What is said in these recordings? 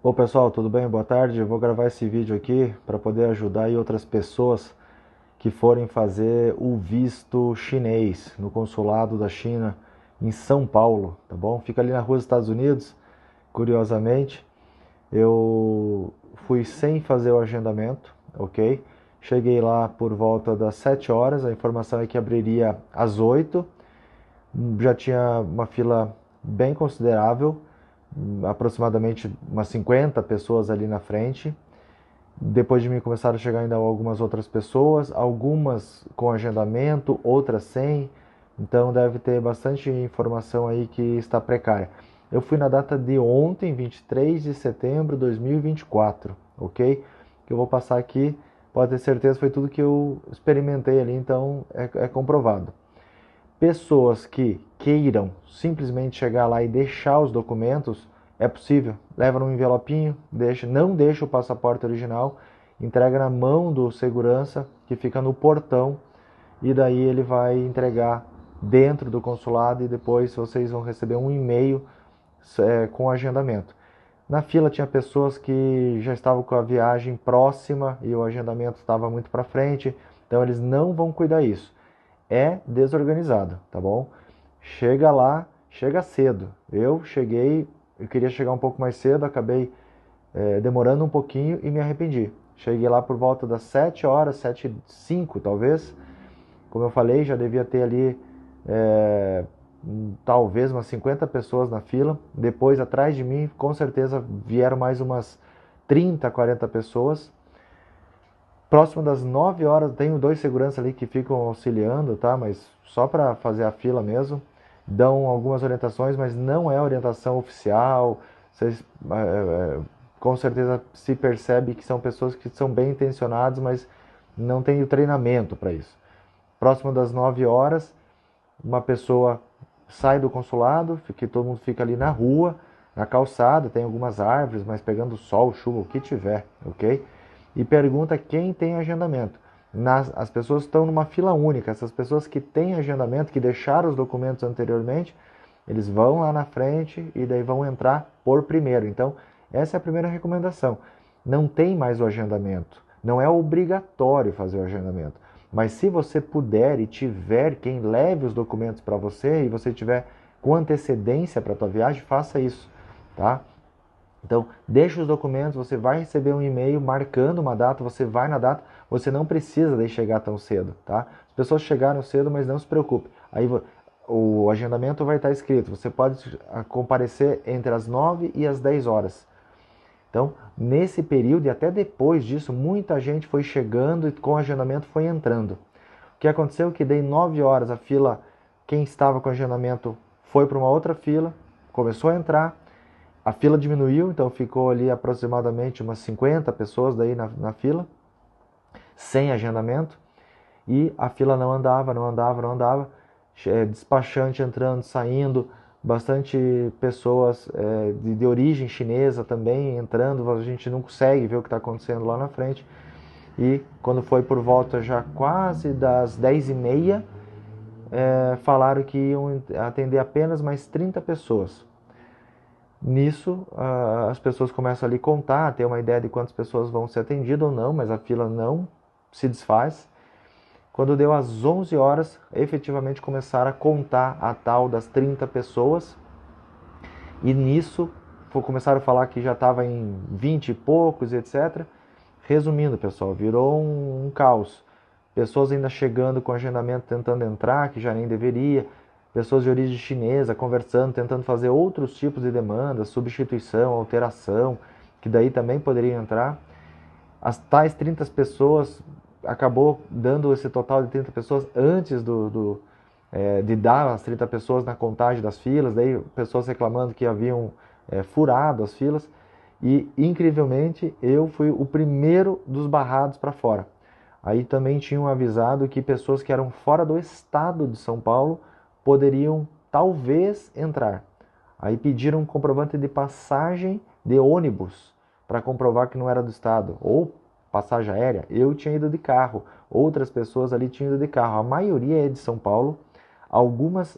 Bom pessoal, tudo bem? Boa tarde. Eu vou gravar esse vídeo aqui para poder ajudar aí outras pessoas que forem fazer o visto chinês no consulado da China em São Paulo, tá bom? Fica ali na rua dos Estados Unidos. Curiosamente, eu fui sem fazer o agendamento, ok? Cheguei lá por volta das 7 horas, a informação é que abriria às 8. Já tinha uma fila bem considerável, aproximadamente umas 50 pessoas ali na frente. Depois de mim começaram a chegar ainda algumas outras pessoas, algumas com agendamento, outras sem. Então deve ter bastante informação aí que está precária. Eu fui na data de ontem, 23 de setembro de 2024, ok? Que eu vou passar aqui, pode ter certeza, foi tudo que eu experimentei ali, então é comprovado. Pessoas que queiram simplesmente chegar lá e deixar os documentos, é possível. Leva num envelopinho, não deixa o passaporte original, entrega na mão do segurança que fica no portão e daí ele vai entregar dentro do consulado e depois vocês vão receber um e-mail com agendamento. Na fila tinha pessoas que já estavam com a viagem próxima e o agendamento estava muito para frente, então eles não vão cuidar disso. É desorganizado, tá bom? Chega lá, chega cedo. Eu cheguei, eu queria chegar um pouco mais cedo, acabei demorando um pouquinho e me arrependi. Cheguei lá por volta das 7 horas, 7h05 talvez. Como eu falei, já devia ter ali é, talvez umas 50 pessoas na fila. Depois, atrás de mim, com certeza vieram mais umas 30, 40 pessoas. Próximo das 9 horas, tenho dois seguranças ali que ficam auxiliando, tá? Mas só para fazer a fila mesmo. Dão algumas orientações, mas não é orientação oficial. Vocês com certeza se percebe que são pessoas que são bem intencionadas, mas não tem o treinamento para isso. Próximo das 9 horas, uma pessoa sai do consulado, que todo mundo fica ali na rua, na calçada, tem algumas árvores, mas pegando sol, chuva, o que tiver, ok? E pergunta quem tem agendamento. As pessoas estão numa fila única, essas pessoas que têm agendamento, que deixaram os documentos anteriormente, eles vão lá na frente e daí vão entrar por primeiro. Então, essa é a primeira recomendação. Não tem mais o agendamento. Não é obrigatório fazer o agendamento. Mas se você puder e tiver quem leve os documentos para você e você tiver com antecedência para a tua viagem, faça isso, tá? Então, deixa os documentos, você vai receber um e-mail marcando uma data, você vai na data, você não precisa de chegar tão cedo, tá? As pessoas chegaram cedo, mas não se preocupe. Aí o agendamento vai estar escrito, você pode comparecer entre as 9 e as 10 horas. Então, nesse período e até depois disso, muita gente foi chegando e com agendamento foi entrando. O que aconteceu é que daí 9 horas a fila, quem estava com agendamento foi para uma outra fila, começou a entrar, a fila diminuiu, então ficou ali aproximadamente umas 50 pessoas daí na fila, sem agendamento, e a fila não andava, não andava, não andava, despachante entrando, saindo, bastante pessoas de origem chinesa também entrando, a gente não consegue ver o que está acontecendo lá na frente. E quando foi por volta já quase das 10h30, falaram que iam atender apenas mais 30 pessoas. Nisso, as pessoas começam ali a contar, ter uma ideia de quantas pessoas vão ser atendidas ou não, mas a fila não se desfaz. Quando deu às 11 horas, efetivamente começaram a contar a tal das 30 pessoas. E nisso, começaram a falar que já estava em 20 e poucos, etc. Resumindo, pessoal, virou um caos. Pessoas ainda chegando com agendamento, tentando entrar, que já nem deveria. Pessoas de origem chinesa conversando, tentando fazer outros tipos de demandas, substituição, alteração, que daí também poderiam entrar. As tais 30 pessoas, acabou dando esse total de 30 pessoas antes de dar as 30 pessoas na contagem das filas, daí pessoas reclamando que haviam furado as filas. E, incrivelmente, eu fui o primeiro dos barrados para fora. Aí também tinham avisado que pessoas que eram fora do estado de São Paulo poderiam, talvez, entrar. Aí pediram um comprovante de passagem de ônibus para comprovar que não era do estado. Ou passagem aérea. Eu tinha ido de carro. Outras pessoas ali tinham ido de carro. A maioria é de São Paulo. Algumas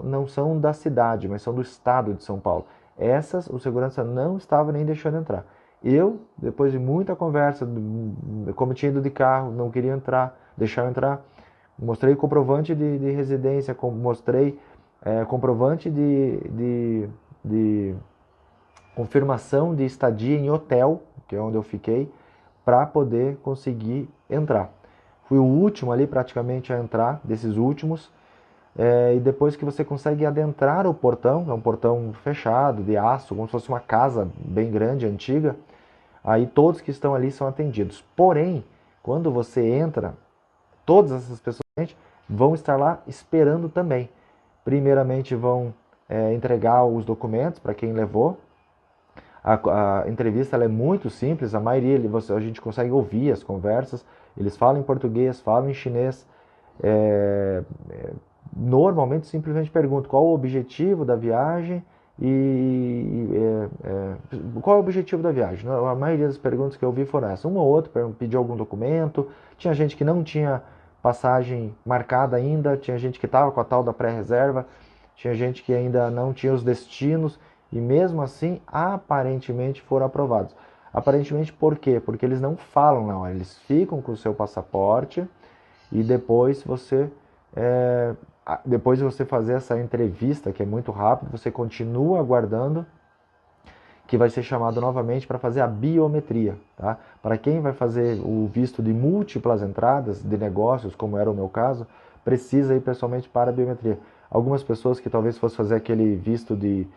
não são da cidade, mas são do estado de São Paulo. essas o segurança não estava nem deixando entrar. Eu, depois de muita conversa, como tinha ido de carro, não queria entrar, deixar eu entrar, mostrei comprovante de residência, mostrei comprovante de confirmação de estadia em hotel, que é onde eu fiquei, para poder conseguir entrar. Fui o último ali praticamente a entrar, desses últimos, e depois que você consegue adentrar o portão, é um portão fechado, de aço, como se fosse uma casa bem grande, antiga, aí todos que estão ali são atendidos. Porém, quando você entra, todas essas pessoas vão estar lá esperando também. Primeiramente vão entregar os documentos para quem levou. A entrevista ela é muito simples, a maioria a gente consegue ouvir as conversas, eles falam em português, falam em chinês. É, é, Normalmente simplesmente pergunto qual o objetivo da viagem qual é o objetivo da viagem. A maioria das perguntas que eu vi foram essas. Um ou outro pediu algum documento, tinha gente que não tinha passagem marcada ainda, tinha gente que estava com a tal da pré-reserva, tinha gente que ainda não tinha os destinos e mesmo assim aparentemente foram aprovados. Aparentemente por quê? Porque eles não falam na hora, eles ficam com o seu passaporte e depois de você fazer essa entrevista, que é muito rápido, você continua aguardando que vai ser chamado novamente para fazer a biometria. Tá? Para quem vai fazer o visto de múltiplas entradas de negócios, como era o meu caso, precisa ir pessoalmente para a biometria. Algumas pessoas que talvez fossem fazer aquele visto de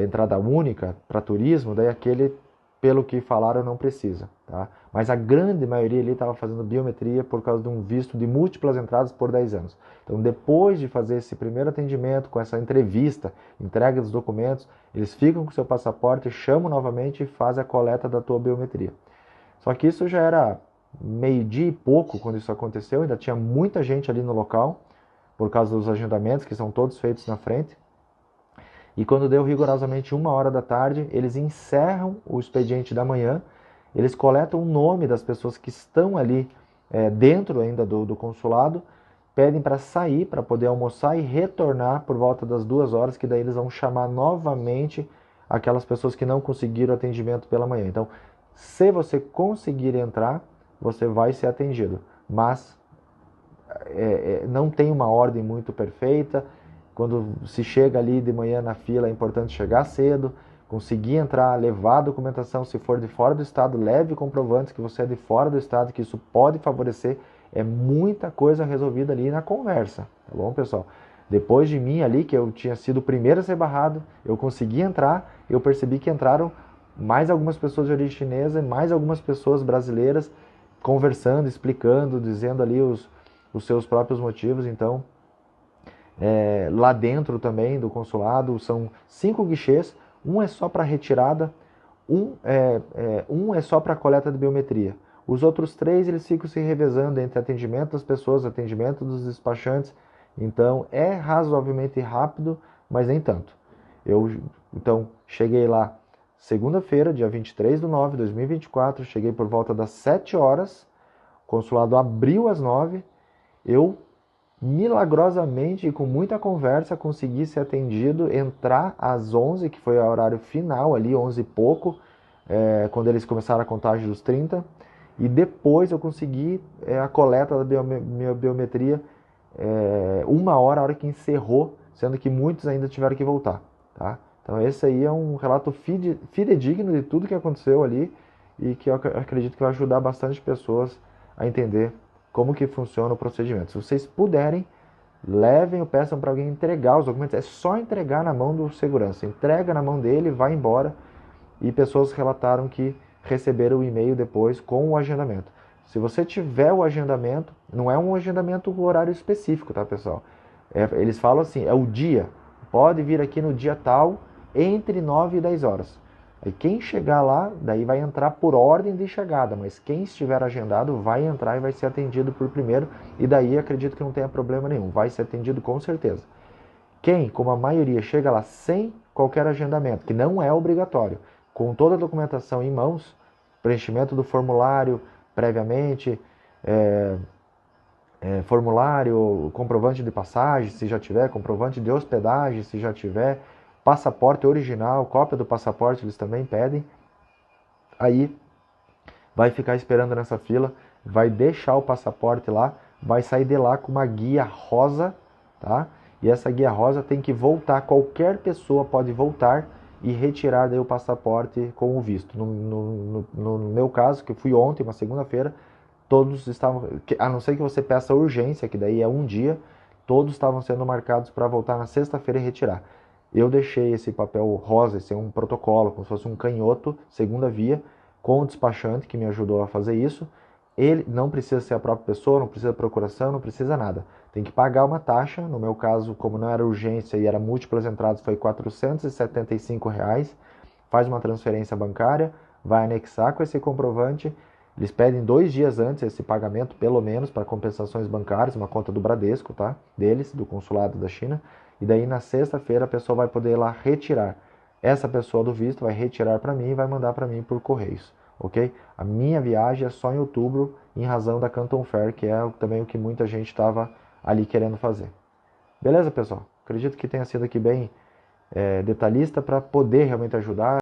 entrada única para turismo, daí aquele, pelo que falaram, não precisa. Tá? Mas a grande maioria ali estava fazendo biometria por causa de um visto de múltiplas entradas por 10 anos. Então, depois de fazer esse primeiro atendimento, com essa entrevista, entrega dos documentos, eles ficam com o seu passaporte, chamam novamente e fazem a coleta da tua biometria. Só que isso já era meio-dia e pouco quando isso aconteceu, ainda tinha muita gente ali no local, por causa dos agendamentos, que são todos feitos na frente. E quando deu rigorosamente 1 hora da tarde, eles encerram o expediente da manhã, eles coletam o nome das pessoas que estão ali dentro ainda do consulado, pedem para sair, para poder almoçar e retornar por volta das 2 horas, que daí eles vão chamar novamente aquelas pessoas que não conseguiram atendimento pela manhã. Então, se você conseguir entrar, você vai ser atendido, mas não tem uma ordem muito perfeita. Quando se chega ali de manhã na fila, é importante chegar cedo, conseguir entrar, levar a documentação. Se for de fora do estado, leve comprovantes que você é de fora do estado, que isso pode favorecer. É muita coisa resolvida ali na conversa, tá bom, pessoal? Depois de mim ali, que eu tinha sido o primeiro a ser barrado, eu consegui entrar, eu percebi que entraram mais algumas pessoas de origem chinesa, mais algumas pessoas brasileiras, conversando, explicando, dizendo ali os seus próprios motivos. Então, lá dentro também do consulado são 5 guichês, um é só para retirada, um é só para coleta de biometria. Os outros 3 eles ficam se revezando entre atendimento das pessoas, atendimento dos despachantes. Então é razoavelmente rápido, mas nem tanto. Então cheguei lá segunda-feira, dia 23/9/2024, cheguei por volta das 7 horas, o consulado abriu às 9, eu milagrosamente e com muita conversa consegui ser atendido, entrar às 11, que foi o horário final ali, 11 e pouco, quando eles começaram a contagem dos 30, e depois eu consegui a coleta da minha biometria 1 hora, a hora que encerrou, sendo que muitos ainda tiveram que voltar. Tá? Então esse aí é um relato fidedigno de tudo que aconteceu ali e que eu acredito que vai ajudar bastante pessoas a entender como que funciona o procedimento. Se vocês puderem, levem ou peçam para alguém entregar os documentos. É só entregar na mão do segurança. Entrega na mão dele, vai embora. E pessoas relataram que receberam o e-mail depois com o agendamento. Se você tiver o agendamento, não é um agendamento com horário específico, tá, pessoal? Eles falam assim, é o dia. Pode vir aqui no dia tal, entre 9 e 10 horas. Aí quem chegar lá, daí vai entrar por ordem de chegada, mas quem estiver agendado vai entrar e vai ser atendido por primeiro, e daí acredito que não tenha problema nenhum, vai ser atendido com certeza. Quem, como a maioria, chega lá sem qualquer agendamento, que não é obrigatório, com toda a documentação em mãos, preenchimento do formulário previamente, formulário, comprovante de passagem, se já tiver, comprovante de hospedagem, se já tiver, passaporte original, cópia do passaporte eles também pedem. Aí vai ficar esperando nessa fila, vai deixar o passaporte lá, vai sair de lá com uma guia rosa, tá? E essa guia rosa tem que voltar, qualquer pessoa pode voltar e retirar daí o passaporte com o visto. No meu caso, que eu fui ontem, uma segunda-feira, todos estavam, a não ser que você peça urgência, que daí é um dia, todos estavam sendo marcados para voltar na sexta-feira e retirar. Eu deixei esse papel rosa, esse é um protocolo, como se fosse um canhoto, segunda via, com o despachante que me ajudou a fazer isso. Ele não precisa ser a própria pessoa, não precisa procuração, não precisa nada. Tem que pagar uma taxa, no meu caso, como não era urgência e era múltiplas entradas, foi R$ 475. Faz uma transferência bancária, vai anexar com esse comprovante. Eles pedem 2 dias antes esse pagamento, pelo menos, para compensações bancárias, uma conta do Bradesco, tá? Deles, do consulado da China. E daí na sexta-feira a pessoa vai poder ir lá retirar. Essa pessoa do visto vai retirar para mim e vai mandar para mim por correios, ok? A minha viagem é só em outubro, em razão da Canton Fair, que é também o que muita gente estava ali querendo fazer. Beleza, pessoal? Acredito que tenha sido aqui bem detalhista para poder realmente ajudar.